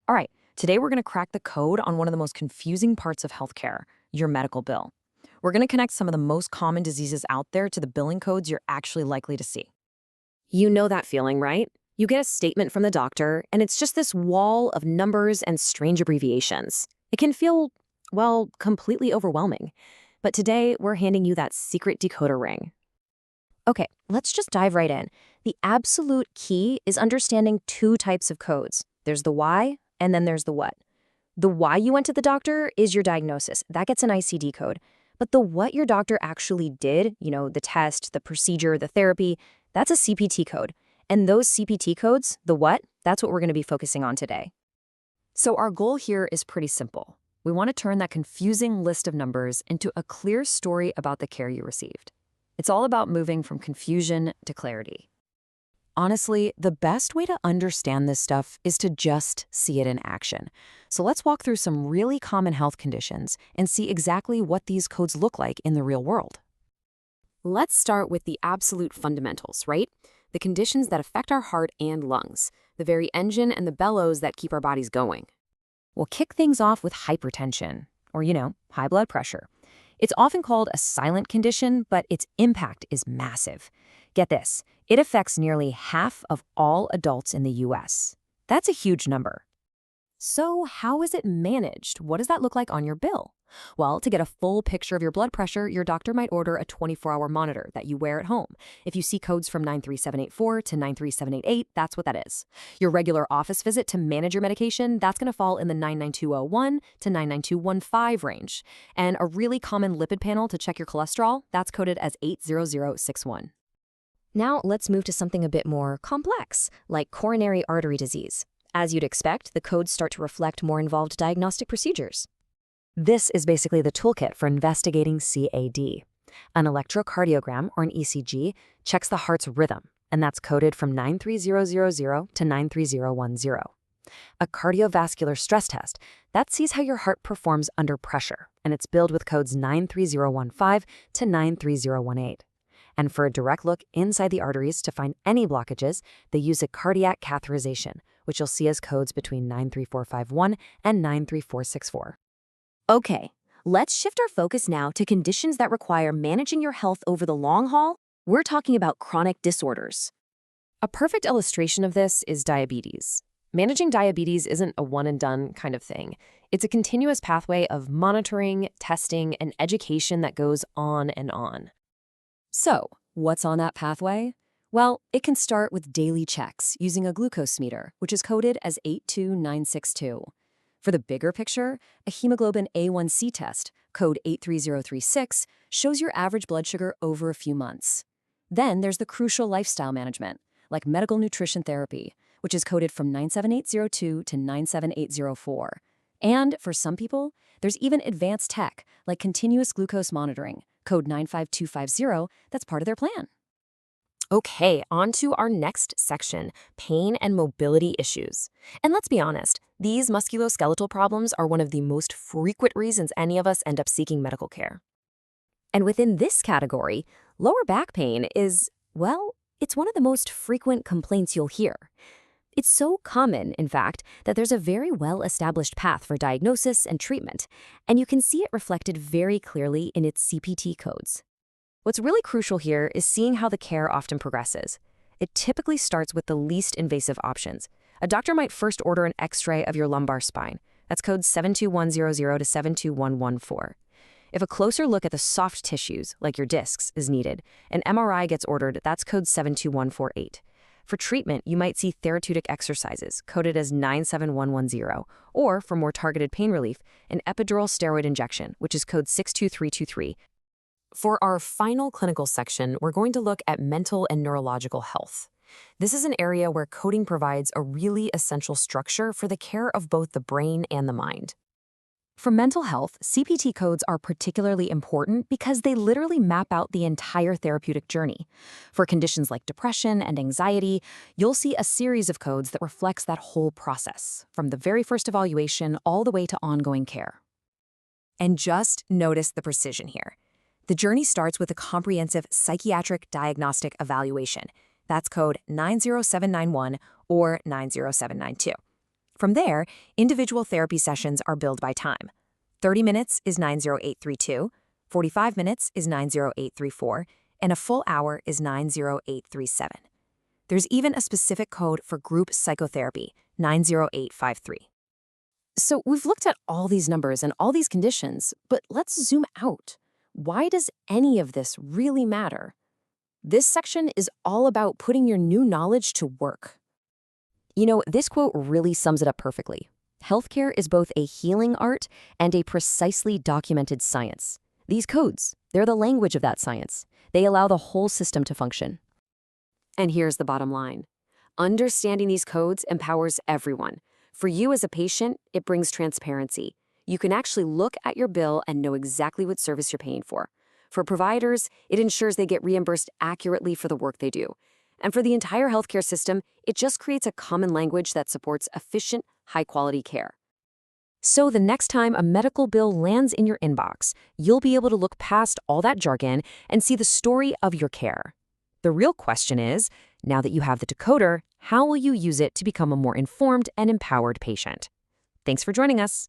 All right, today we're going to crack the code on one of the most confusing parts of healthcare, your medical bill. We're going to connect some of the most common diseases out there to the billing codes you're actually likely to see. You know that feeling, right? You get a statement from the doctor, and it's just this wall of numbers and strange abbreviations. It can feel, well, completely overwhelming. But today, we're handing you that secret decoder ring. Okay, let's just dive right in. The absolute key is understanding two types of codes. There's the why, and then there's the what. The why you went to the doctor is your diagnosis. That gets an ICD code. But the what your doctor actually did, the test, the procedure, the therapy, that's a CPT code. And those CPT codes, the what, that's what we're going to be focusing on today. So our goal here is pretty simple. We want to turn that confusing list of numbers into a clear story about the care you received. It's all about moving from confusion to clarity. Honestly, the best way to understand this stuff is to just see it in action. So let's walk through some really common health conditions and see exactly what these codes look like in the real world. Let's start with the absolute fundamentals, right? The conditions that affect our heart and lungs, the very engine and the bellows that keep our bodies going. We'll kick things off with hypertension, or high blood pressure. It's often called a silent condition, but its impact is massive. Get this, it affects nearly half of all adults in the US. That's a huge number. So how is it managed? What does that look like on your bill? Well, to get a full picture of your blood pressure, your doctor might order a 24-hour monitor that you wear at home. If you see codes from 93784 to 93788, that's what that is. Your regular office visit to manage your medication, that's going to fall in the 99201 to 99215 range. And a really common lipid panel to check your cholesterol, that's coded as 80061. Now let's move to something a bit more complex, like coronary artery disease. As you'd expect, the codes start to reflect more involved diagnostic procedures. This is basically the toolkit for investigating CAD. An electrocardiogram, or an ECG, checks the heart's rhythm, and that's coded from 93000 to 93010. A cardiovascular stress test, that sees how your heart performs under pressure, and it's billed with codes 93015 to 93018. And for a direct look inside the arteries to find any blockages, they use a cardiac catheterization, which you'll see as codes between 93451 and 93464. Okay, let's shift our focus now to conditions that require managing your health over the long haul. We're talking about chronic disorders. A perfect illustration of this is diabetes. Managing diabetes isn't a one-and-done kind of thing. It's a continuous pathway of monitoring, testing, and education that goes on and on. So, what's on that pathway? Well, it can start with daily checks using a glucose meter, which is coded as 82962. For the bigger picture, a hemoglobin A1C test, code 83036, shows your average blood sugar over a few months. Then there's the crucial lifestyle management, like medical nutrition therapy, which is coded from 97802 to 97804. And for some people, there's even advanced tech, like continuous glucose monitoring, code 95250, that's part of their plan. Okay, on to our next section, pain and mobility issues. And let's be honest, these musculoskeletal problems are one of the most frequent reasons any of us end up seeking medical care. And within this category, lower back pain is, well, it's one of the most frequent complaints you'll hear. It's so common, in fact, that there's a very well-established path for diagnosis and treatment, and you can see it reflected very clearly in its CPT codes. What's really crucial here is seeing how the care often progresses. It typically starts with the least invasive options. A doctor might first order an X-ray of your lumbar spine. That's code 72100 to 72114. If a closer look at the soft tissues, like your discs, is needed, an MRI gets ordered. That's code 72148. For treatment, you might see therapeutic exercises, coded as 97110, or for more targeted pain relief, an epidural steroid injection, which is code 62323. For our final clinical section, we're going to look at mental and neurological health. This is an area where coding provides a really essential structure for the care of both the brain and the mind. For mental health, CPT codes are particularly important because they literally map out the entire therapeutic journey. For conditions like depression and anxiety, you'll see a series of codes that reflects that whole process, from the very first evaluation all the way to ongoing care. And just notice the precision here. The journey starts with a comprehensive psychiatric diagnostic evaluation. That's code 90791 or 90792. From there, individual therapy sessions are billed by time. 30 minutes is 90832, 45 minutes is 90834, and a full hour is 90837. There's even a specific code for group psychotherapy, 90853. So we've looked at all these numbers and all these conditions, but let's zoom out. Why does any of this really matter? This section is all about putting your new knowledge to work. You know, this quote really sums it up perfectly. Healthcare is both a healing art and a precisely documented science. These codes, they're the language of that science. They allow the whole system to function. And here's the bottom line. Understanding these codes empowers everyone. For you as a patient, it brings transparency. You can actually look at your bill and know exactly what service you're paying for. For providers, it ensures they get reimbursed accurately for the work they do. And for the entire healthcare system, it just creates a common language that supports efficient, high-quality care. So the next time a medical bill lands in your inbox, you'll be able to look past all that jargon and see the story of your care. The real question is, now that you have the decoder, how will you use it to become a more informed and empowered patient? Thanks for joining us.